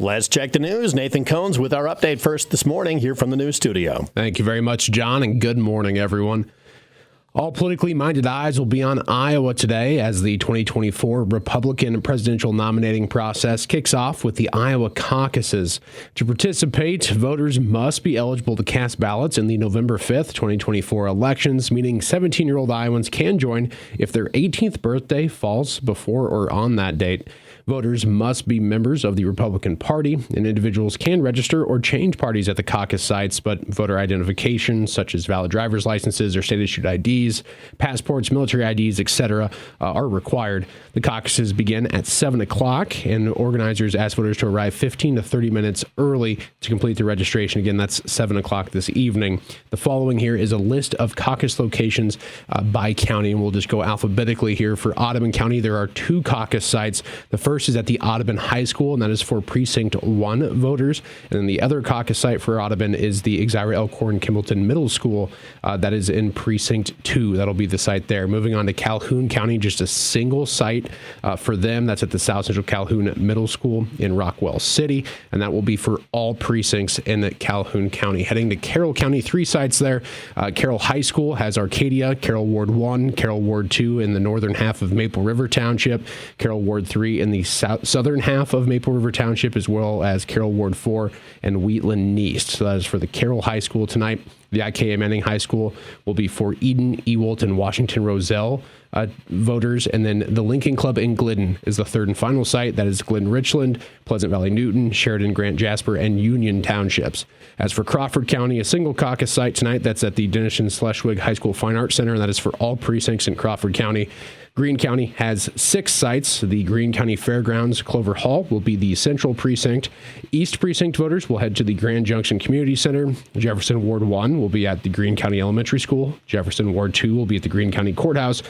Let's check the news. Nathan Cones with our update first this morning here from the news studio. Thank you very much, John, and good morning, everyone. All politically minded eyes will be on Iowa today as the 2024 Republican presidential nominating process kicks off with the Iowa caucuses. To participate, voters must be eligible to cast ballots in the November 5th, 2024 elections, meaning 17-year-old Iowans can join if their 18th birthday falls before or on that date. Voters must be members of the Republican Party, and individuals can register or change parties at the caucus sites, but voter identification, such as valid driver's licenses or state-issued IDs, passports, military IDs, etc., are required. The caucuses begin at 7 o'clock, and organizers ask voters to arrive 15 to 30 minutes early to complete the registration. Again, that's 7 o'clock this evening. The following here is a list of caucus locations by county, and we'll just go alphabetically here. For Audubon County, there are 2 caucus sites. The first is at the Audubon High School, and that is for Precinct 1 voters. And then the other caucus site for Audubon is the Exira Elkhorn Kimballton Middle School. That is in Precinct 2. That'll be the site there. Moving on to Calhoun County, just a single site for them. That's at the South Central Calhoun Middle School in Rockwell City, and that will be for all precincts in Calhoun County. Heading to Carroll County, 3 sites there. Carroll High School has Arcadia, Carroll Ward 1, Carroll Ward 2 in the northern half of Maple River Township, Carroll Ward 3 in the southern half of Maple River Township, as well as Carroll Ward 4 and Wheatland East. So that is for the Carroll High School tonight. The IKM Manning High School will be for Eden, Ewalt, and Washington Roselle voters. And then the Lincoln Club in Glidden is the third and final site. That is Glidden Richland, Pleasant Valley Newton, Sheridan, Grant Jasper, and Union Townships. As for Crawford County, a single caucus site tonight. That's at the Denison Schleswig High School Fine Arts Center, and that is for all precincts in Crawford County. Greene County has 6 sites. The Greene County Fairgrounds Clover Hall will be the central precinct. East Precinct voters will head to the Grand Junction Community Center. Jefferson Ward 1 will be at the Greene County Elementary School. Jefferson Ward 2 will be at the Greene County Courthouse.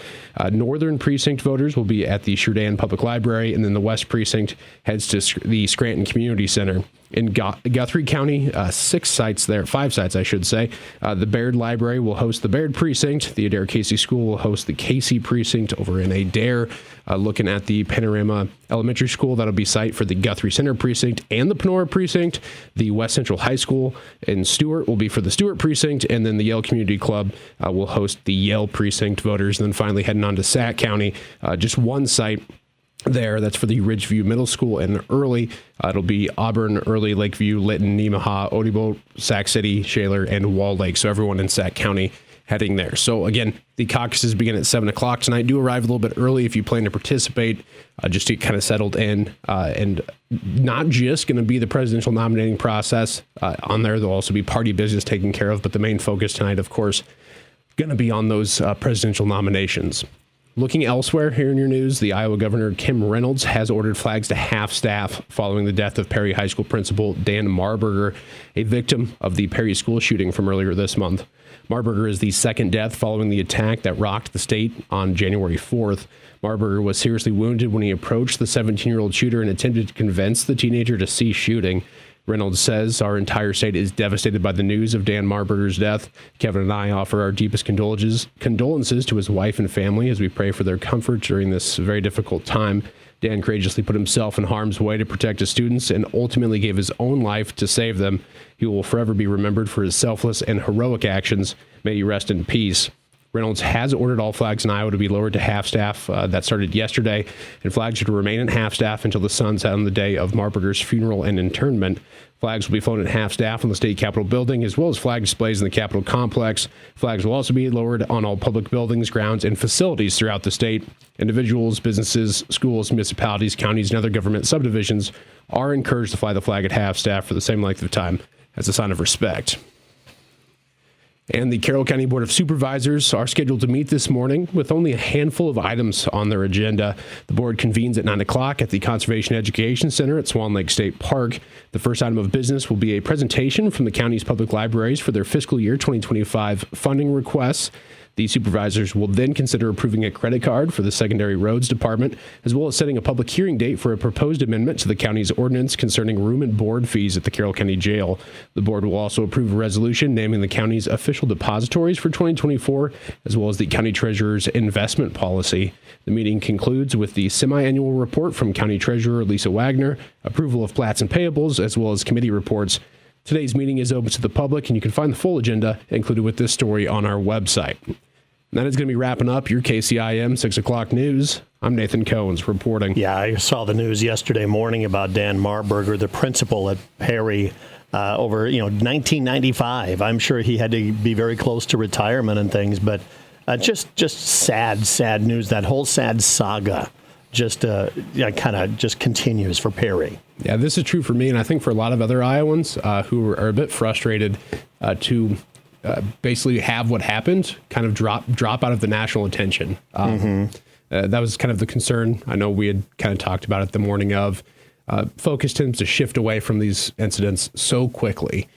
Northern Precinct voters will be at the Sheridan Public Library, and then the West Precinct heads to the Scranton Community Center. In Guthrie County, 5 sites there, I should say. The Baird Library will host the Baird Precinct. The Adair Casey School will host the Casey Precinct over in Adair. Looking at the Panorama Elementary School, that'll be site for the Guthrie Center Precinct and the Panora Precinct. The West Central High School in Stewart will be for the Stewart Precinct, and then the Yale Community Club will host the Yale Precinct voters. And then finally heading on to Sac County, just 1 site there. That's for the Ridgeview Middle School and Early. It'll be Auburn, Early, Lakeview, Lytton, Nemaha, Odebo, Sac City, Shaler, and Wall Lake. So everyone in Sac County heading there. So again, the caucuses begin at 7 o'clock tonight. Do arrive a little bit early if you plan to participate, just to get kind of settled in. And not just going to be the presidential nominating process on there. There'll also be party business taken care of. But the main focus tonight, of course, going to be on those presidential nominations. Looking elsewhere here in your news, the Iowa Governor Kim Reynolds has ordered flags to half-staff following the death of Perry High School principal Dan Marburger, a victim of the Perry school shooting from earlier this month. Marburger is the second death following the attack that rocked the state on January 4th. Marburger was seriously wounded when he approached the 17-year-old shooter and attempted to convince the teenager to cease shooting. Reynolds says, "Our entire state is devastated by the news of Dan Marburger's death. Kevin and I offer our deepest condolences to his wife and family as we pray for their comfort during this very difficult time. Dan courageously put himself in harm's way to protect his students and ultimately gave his own life to save them. He will forever be remembered for his selfless and heroic actions. May you rest in peace." Reynolds has ordered all flags in Iowa to be lowered to half-staff. That started yesterday, and flags are to remain at half-staff until the sun set on the day of Marburger's funeral and internment. Flags will be flown at half-staff on the state capitol building, as well as flag displays in the Capitol complex. Flags will also be lowered on all public buildings, grounds, and facilities throughout the state. Individuals, businesses, schools, municipalities, counties, and other government subdivisions are encouraged to fly the flag at half-staff for the same length of time as a sign of respect. And the Carroll County Board of Supervisors are scheduled to meet this morning with only a handful of items on their agenda. The board convenes at 9 o'clock at the Conservation Education Center at Swan Lake State Park. The first item of business will be a presentation from the county's public libraries for their fiscal year 2025 funding requests. The supervisors will then consider approving a credit card for the Secondary Roads Department, as well as setting a public hearing date for a proposed amendment to the county's ordinance concerning room and board fees at the Carroll County Jail. The board will also approve a resolution naming the county's official depositories for 2024, as well as the county treasurer's investment policy. The meeting concludes with the semi-annual report from County Treasurer Lisa Wagner, approval of plats and payables, as well as committee reports. Today's meeting is open to the public, and you can find the full agenda included with this story on our website. And that is going to be wrapping up your KCIM 6 o'clock news. I'm Nathan Cohns reporting. Yeah, I saw the news yesterday morning about Dan Marburger, the principal at Perry, over 1995. I'm sure he had to be very close to retirement and things, but just sad news. That whole sad saga just kind of just continues for Perry. Yeah, this is true for me, and I think for a lot of other Iowans who are a bit frustrated to basically have what happened kind of drop out of the national attention. That was kind of the concern. I know we had kind of talked about it the morning of. Focus tends to shift away from these incidents so quickly.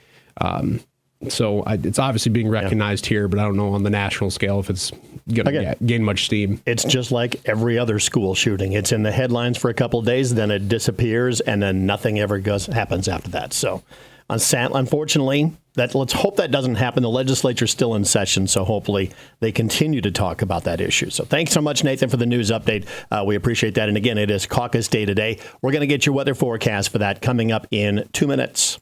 So it's obviously being recognized here, but I don't know on the national scale if it's going to gain much steam. It's just like every other school shooting. It's in the headlines for a couple of days, then it disappears, and then nothing ever happens after that. So unfortunately, let's hope that doesn't happen. The legislature's still in session, so hopefully they continue to talk about that issue. So thanks so much, Nathan, for the news update. We appreciate that. And again, it is caucus day today. We're going to get your weather forecast for that coming up in 2 minutes.